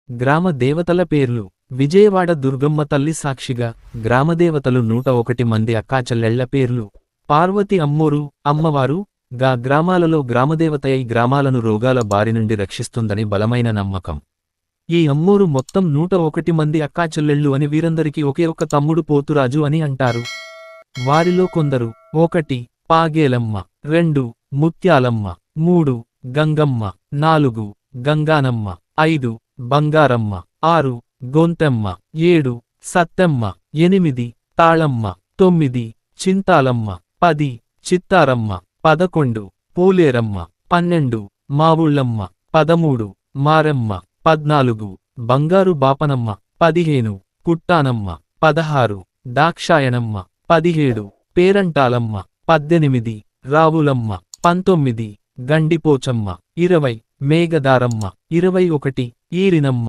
గ్రామ దేవతల పేర్లు. విజయవాడ దుర్గమ్మ తల్లి సాక్షిగా గ్రామదేవతలు 101 మంది అక్కాచెల్లెళ్ల పేర్లు. పార్వతి అమ్మోరు, అమ్మవారు, గ్రామాలలో గ్రామదేవతయై గ్రామాలను రోగాల బారినుండి రక్షిస్తుందని బలమైన నమ్మకం. ఈ అమ్మోరు మొత్తం 101 మంది అక్కాచెల్లెళ్ళు అని వీరందరికీ ఒకే ఒక్క తమ్ముడు పోతురాజు అని అంటారు. వారిలో కొందరు: 1 పాగేలమ్మ, 2 ముత్యాలమ్మ, 3 గంగమ్మ, 4 గంగానమ్మ, 5 బంగారమ్మ, 6 గొంతెమ్మ, 7 సత్తెమ్మ, 8 తాళమ్మ, 9 చింతాలమ్మ, 10 చిత్తారమ్మ, 11 పోలేరమ్మ, 12 మావుళ్ళమ్మ, 13 మారెమ్మ, 14 బంగారు బాపనమ్మ, 15 కుట్టానమ్మ, 16 దాక్షాయనమ్మ, 17 పేరంటాలమ్మ, 18 రావులమ్మ, 19 గండిపోచమ్మ, 20 మేఘదారమ్మ, 21 ఈరినమ్మ.